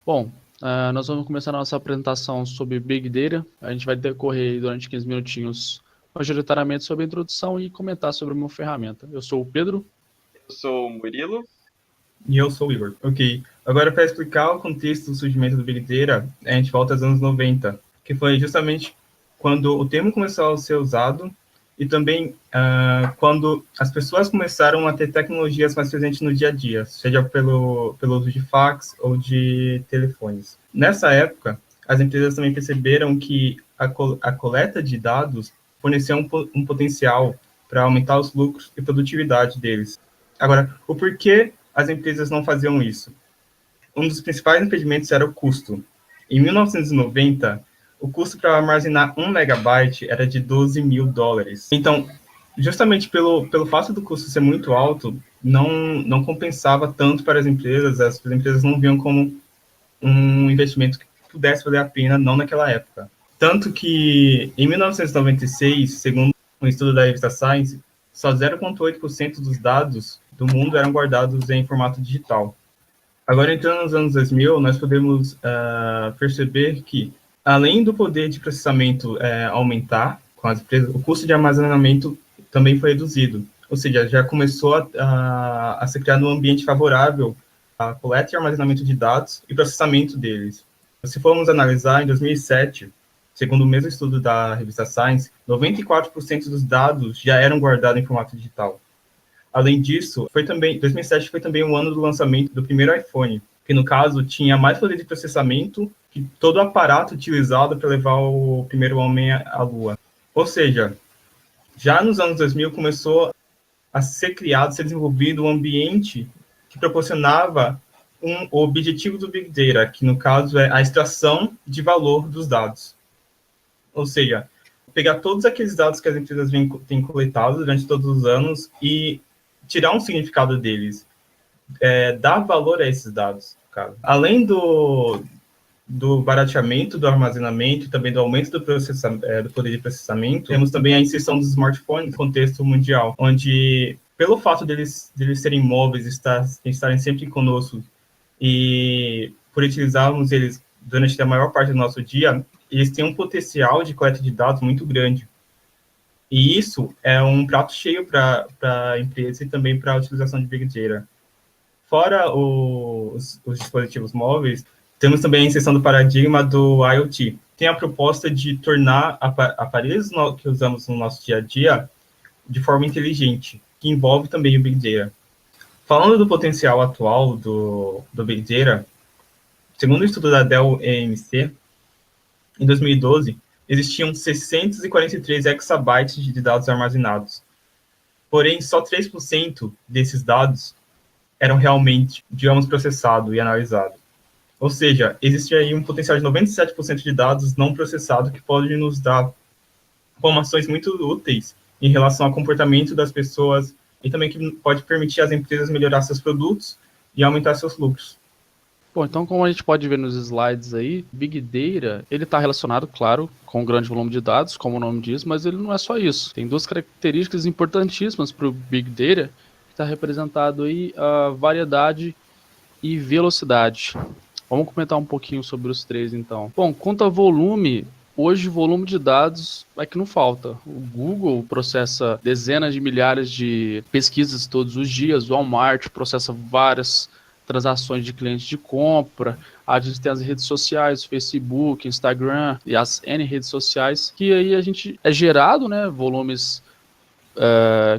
Bom, nós vamos começar a nossa apresentação sobre Big Data. A gente vai decorrer durante 15 minutinhos, majoritariamente sobre a introdução e comentar sobre uma ferramenta. Eu sou o Pedro. Eu sou o Murilo. E eu sou o Igor. Ok. Agora, para explicar o contexto do surgimento do Big Data, a gente volta aos anos 90, que foi justamente quando o termo começou a ser usado e também quando as pessoas começaram a ter tecnologias mais presentes no dia a dia, seja pelo uso de fax ou de telefones. Nessa época, as empresas também perceberam que a coleta de dados fornecia um potencial para aumentar os lucros e produtividade deles. Agora, o porquê as empresas não faziam isso? Um dos principais impedimentos era o custo. Em 1990, o custo para armazenar 1 megabyte era de $12.000. Então, justamente pelo fato do custo ser muito alto, não compensava tanto para as empresas não viam como um investimento que pudesse valer a pena, não naquela época. Tanto que, em 1996, segundo um estudo da revista Science, só 0,8% dos dados do mundo eram guardados em formato digital. Agora, entrando nos anos 2000, nós podemos perceber que, além do poder de processamento aumentar com as empresas, o custo de armazenamento também foi reduzido. Ou seja, já começou a ser criado um ambiente favorável à coleta e armazenamento de dados e processamento deles. Se formos analisar, em 2007, segundo o mesmo estudo da revista Science, 94% dos dados já eram guardados em formato digital. Além disso, 2007 foi também o ano do lançamento do primeiro iPhone, que no caso tinha mais poder de processamento que todo o aparato utilizado para levar o primeiro homem à Lua. Ou seja, já nos anos 2000 começou a ser criado, ser desenvolvido um ambiente que proporcionava o objetivo do Big Data, que no caso é a extração de valor dos dados. Ou seja, pegar todos aqueles dados que as empresas têm coletado durante todos os anos e tirar um significado deles, dar valor a esses dados. Cara. Além do barateamento, do armazenamento e também do aumento do poder de processamento, temos também a inserção dos smartphones no contexto mundial, onde, pelo fato deles serem móveis, estarem sempre conosco e por utilizarmos eles durante a maior parte do nosso dia, eles têm um potencial de coleta de dados muito grande. E isso é um prato cheio para a empresa e também para a utilização de Big Data. Fora os dispositivos móveis, temos também a inserção do paradigma do IoT. Tem a proposta de tornar aparelhos que usamos no nosso dia a dia de forma inteligente, que envolve também o Big Data. Falando do potencial atual do Big Data, segundo o estudo da Dell EMC, em 2012, existiam 643 exabytes de dados armazenados. Porém, só 3% desses dados eram realmente, digamos, processados e analisados. Ou seja, existe aí um potencial de 97% de dados não processados que podem nos dar informações muito úteis em relação ao comportamento das pessoas e também que pode permitir às empresas melhorar seus produtos e aumentar seus lucros. Bom, então como a gente pode ver nos slides aí, Big Data, ele está relacionado, claro, com um grande volume de dados, como o nome diz, mas ele não é só isso. Tem duas características importantíssimas para o Big Data, que está representado aí a variedade e velocidade. Vamos comentar um pouquinho sobre os três, então. Bom, quanto a volume, hoje volume de dados é que não falta. O Google processa dezenas de milhares de pesquisas todos os dias, o Walmart processa várias transações de clientes de compra, a gente tem as redes sociais, Facebook, Instagram e as N redes sociais, que aí a gente é gerado, né, volumes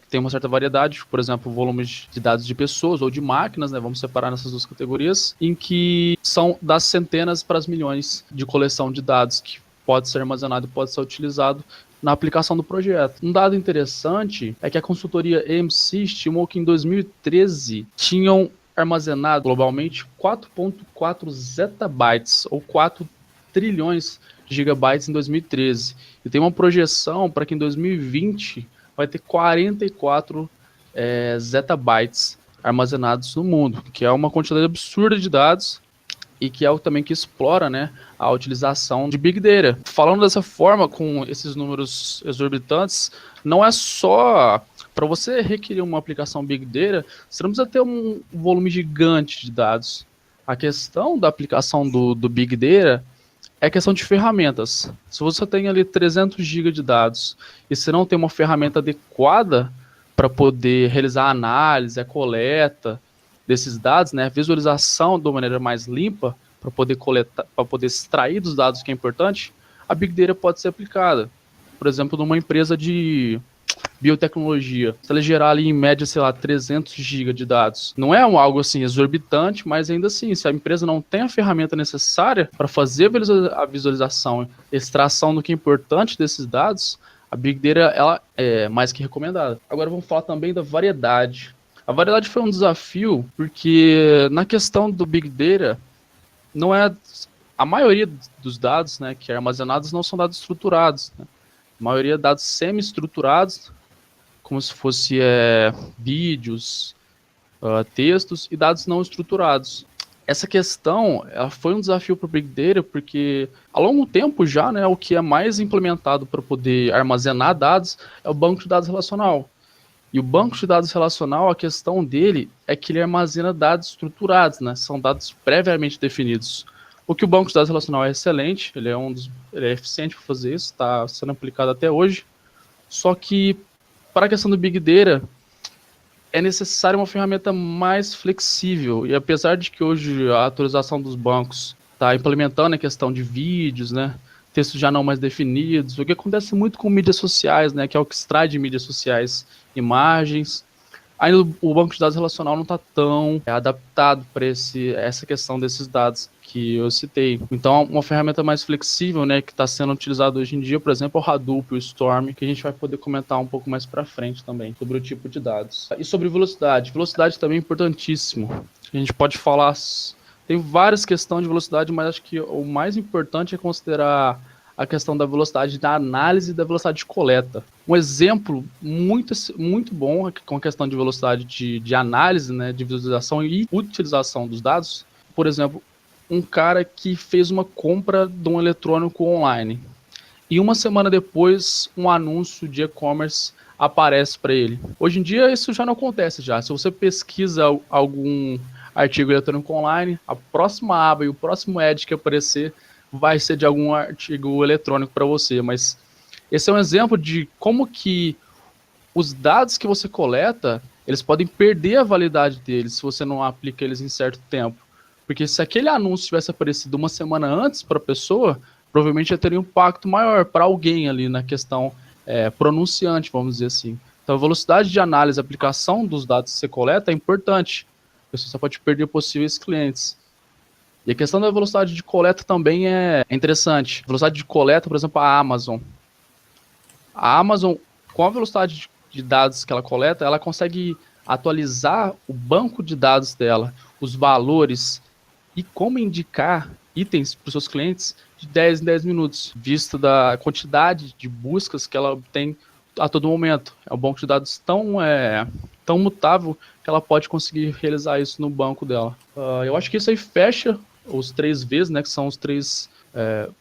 que tem uma certa variedade, por exemplo, volumes de dados de pessoas ou de máquinas, né, vamos separar nessas duas categorias, em que são das centenas para as milhões de coleção de dados que pode ser armazenado e pode ser utilizado na aplicação do projeto. Um dado interessante é que a consultoria EMC estimou que em 2013 tinham armazenado globalmente 4,4 zettabytes, ou 4 trilhões de gigabytes em 2013. E tem uma projeção para que em 2020 vai ter 44 zettabytes armazenados no mundo, que é uma quantidade absurda de dados e que é o também que explora, né, a utilização de Big Data. Falando dessa forma, com esses números exorbitantes, não é só para você requerer uma aplicação Big Data, você não precisa ter um volume gigante de dados. A questão da aplicação do Big Data é questão de ferramentas. Se você tem ali 300 GB de dados e você não tem uma ferramenta adequada para poder realizar a análise, a coleta desses dados, né, a visualização de uma maneira mais limpa, para poder coletar, para poder extrair dos dados que é importante, a Big Data pode ser aplicada. Por exemplo, numa empresa de biotecnologia, se ela gerar ali em média, sei lá, 300 GB de dados, não é algo assim exorbitante, mas ainda assim, se a empresa não tem a ferramenta necessária para fazer a visualização, extração do que é importante desses dados, a Big Data ela é mais que recomendada. Agora vamos falar também da variedade. A variedade foi um desafio porque na questão do Big Data não é a maioria dos dados, né, que é armazenados não são dados estruturados, né? A maioria é dados semi-estruturados, como se fosse vídeos, textos e dados não estruturados. Essa questão ela foi um desafio para o Big Data, porque há longo tempo já, né, o que é mais implementado para poder armazenar dados é o banco de dados relacional. E o banco de dados relacional, a questão dele é que ele armazena dados estruturados, né, são dados previamente definidos. O que o banco de dados relacional é excelente, ele é eficiente para fazer isso, está sendo aplicado até hoje. Só que para a questão do Big Data, é necessária uma ferramenta mais flexível. E apesar de que hoje a atualização dos bancos está implementando a questão de vídeos, né, textos já não mais definidos, o que acontece muito com mídias sociais, né, que é o que extrai de mídias sociais imagens, ainda o banco de dados relacional não está tão adaptado para essa questão desses dados que eu citei. Então, uma ferramenta mais flexível, né, que está sendo utilizada hoje em dia, por exemplo, é o Hadoop, o Storm, que a gente vai poder comentar um pouco mais para frente também, sobre o tipo de dados. E sobre velocidade. Velocidade também é importantíssimo. A gente pode falar... Tem várias questões de velocidade, mas acho que o mais importante é considerar a questão da velocidade da análise e da velocidade de coleta. Um exemplo muito, muito bom com a questão de velocidade de análise, né, de visualização e utilização dos dados. Por exemplo, um cara que fez uma compra de um eletrônico online e uma semana depois um anúncio de e-commerce aparece para ele. Hoje em dia isso já não acontece já. Se você pesquisa algum artigo eletrônico online, a próxima aba e o próximo ad que aparecer vai ser de algum artigo eletrônico para você, mas esse é um exemplo de como que os dados que você coleta, eles podem perder a validade deles se você não aplica eles em certo tempo. Porque se aquele anúncio tivesse aparecido uma semana antes para a pessoa, provavelmente ia ter um impacto maior para alguém ali na questão pronunciante, vamos dizer assim. Então a velocidade de análise e aplicação dos dados que você coleta é importante. Você só pode perder possíveis clientes. E a questão da velocidade de coleta também é interessante. A velocidade de coleta, por exemplo, a Amazon. A Amazon, com a velocidade de dados que ela coleta, ela consegue atualizar o banco de dados dela, os valores e como indicar itens para os seus clientes de 10 em 10 minutos, visto da quantidade de buscas que ela obtém a todo momento. É um banco de dados tão mutável que ela pode conseguir realizar isso no banco dela. Eu acho que isso aí fecha os 3 Vs, né, que são os 3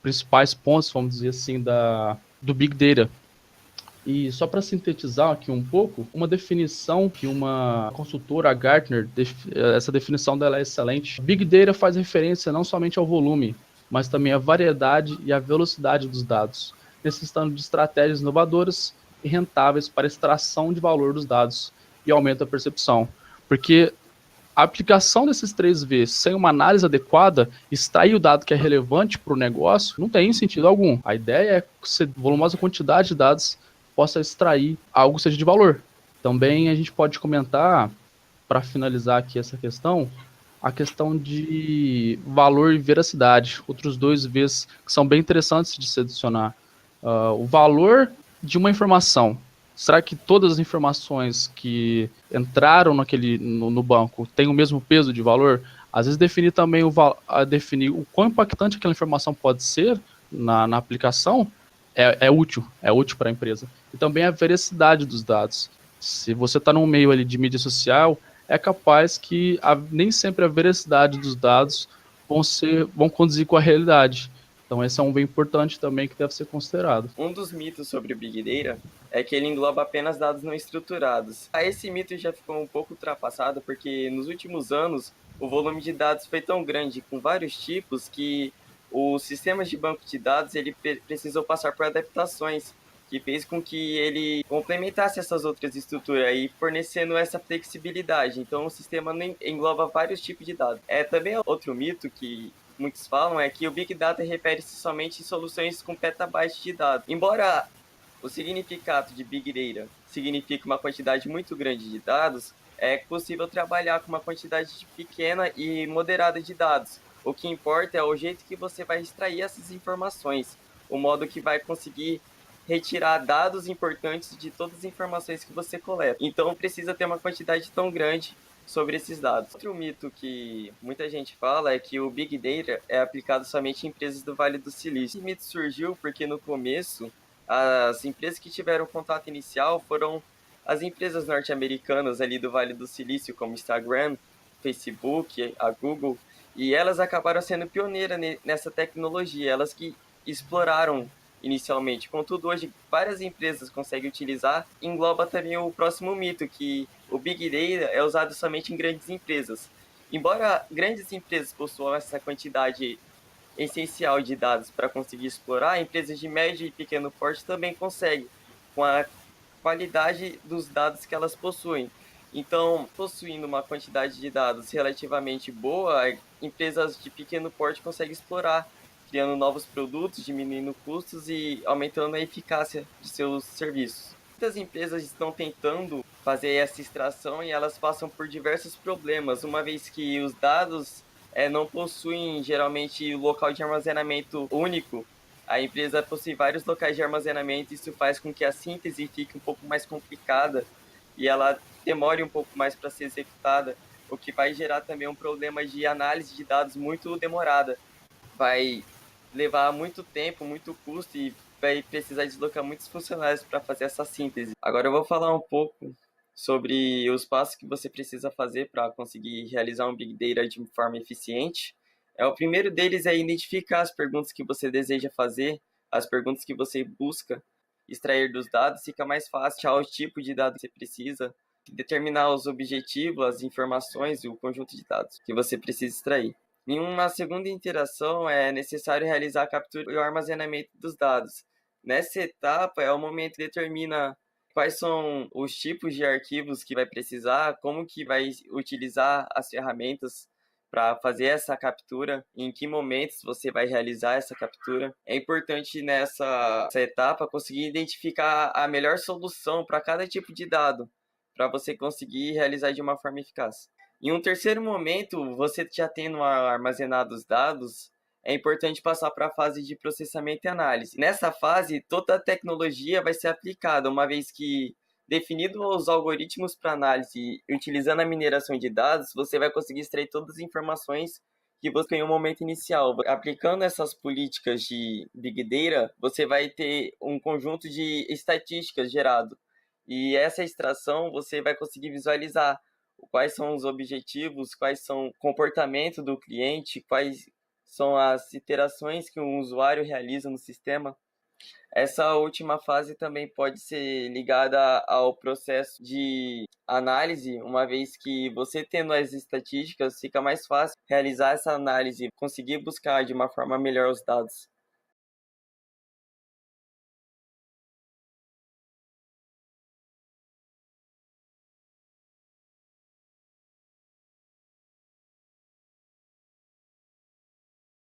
principais pontos, vamos dizer assim, do Big Data. E só para sintetizar aqui um pouco, uma definição que uma consultora, a Gartner, essa definição dela é excelente. Big Data faz referência não somente ao volume, mas também à variedade e à velocidade dos dados, necessitando de estratégias inovadoras e rentáveis para extração de valor dos dados e aumento da percepção. Porque a aplicação desses 3 Vs sem uma análise adequada, extrair o dado que é relevante para o negócio, não tem sentido algum. A ideia é que você, volumosa quantidade de dados, possa extrair algo que seja de valor. Também a gente pode comentar, para finalizar aqui essa questão, a questão de valor e veracidade. Outros 2 Vs que são bem interessantes de se adicionar. O valor de uma informação. Será que todas as informações que entraram no banco têm o mesmo peso de valor? Às vezes definir também definir o quão impactante aquela informação pode ser na aplicação é útil para a empresa. E também a veracidade dos dados. Se você está num meio ali de mídia social, é capaz que nem sempre a veracidade dos dados vão conduzir com a realidade. Então esse é um bem importante também que deve ser considerado. Um dos mitos sobre o Big Data é que ele engloba apenas dados não estruturados. Esse mito já ficou um pouco ultrapassado porque nos últimos anos o volume de dados foi tão grande, com vários tipos, que os sistemas de banco de dados ele precisou passar por adaptações, que fez com que ele complementasse essas outras estruturas aí, fornecendo essa flexibilidade. Então, o sistema engloba vários tipos de dados. Também outro mito que muitos falam é que o Big Data refere-se somente em soluções com petabytes de dados. Embora o significado de Big Data signifique uma quantidade muito grande de dados, é possível trabalhar com uma quantidade pequena e moderada de dados. O que importa é o jeito que você vai extrair essas informações, o modo que vai conseguir retirar dados importantes de todas as informações que você coleta. Então precisa ter uma quantidade tão grande sobre esses dados. Outro mito que muita gente fala é que o Big Data é aplicado somente em empresas do Vale do Silício. Esse mito surgiu porque no começo as empresas que tiveram contato inicial foram as empresas norte-americanas ali do Vale do Silício, como Instagram, Facebook, a Google, e elas acabaram sendo pioneiras nessa tecnologia, elas que exploraram inicialmente. Contudo, hoje várias empresas conseguem utilizar. Engloba também o próximo mito, que o Big Data é usado somente em grandes empresas. Embora grandes empresas possuam essa quantidade essencial de dados para conseguir explorar, empresas de médio e pequeno porte também conseguem, com a qualidade dos dados que elas possuem. Então, possuindo uma quantidade de dados relativamente boa, empresas de pequeno porte conseguem explorar, criando novos produtos, diminuindo custos e aumentando a eficácia de seus serviços. Muitas empresas estão tentando fazer essa extração e elas passam por diversos problemas, uma vez que os dados não possuem geralmente local de armazenamento único. A empresa possui vários locais de armazenamento e isso faz com que a síntese fique um pouco mais complicada e ela demore um pouco mais para ser executada, o que vai gerar também um problema de análise de dados muito demorada. Vai levar muito tempo, muito custo e vai precisar deslocar muitos funcionários para fazer essa síntese. Agora eu vou falar um pouco sobre os passos que você precisa fazer para conseguir realizar um Big Data de forma eficiente. O primeiro deles é identificar as perguntas que você deseja fazer, as perguntas que você busca extrair dos dados. Fica mais fácil achar o tipo de dado que você precisa, determinar os objetivos, as informações e o conjunto de dados que você precisa extrair. Em uma segunda interação, é necessário realizar a captura e o armazenamento dos dados. Nessa etapa, é o momento que determina quais são os tipos de arquivos que vai precisar, como que vai utilizar as ferramentas para fazer essa captura, em que momentos você vai realizar essa captura. É importante nessa etapa conseguir identificar a melhor solução para cada tipo de dado, para você conseguir realizar de uma forma eficaz. Em um terceiro momento, você já tendo armazenado os dados, é importante passar para a fase de processamento e análise. Nessa fase, toda a tecnologia vai ser aplicada, uma vez que, definido os algoritmos para análise e utilizando a mineração de dados, você vai conseguir extrair todas as informações que você tem no momento inicial. Aplicando essas políticas de Big Data, você vai ter um conjunto de estatísticas gerado. E essa extração você vai conseguir visualizar quais são os objetivos, quais são o comportamento do cliente, quais são as iterações que um usuário realiza no sistema. Essa última fase também pode ser ligada ao processo de análise, uma vez que você tendo as estatísticas, fica mais fácil realizar essa análise, conseguir buscar de uma forma melhor os dados.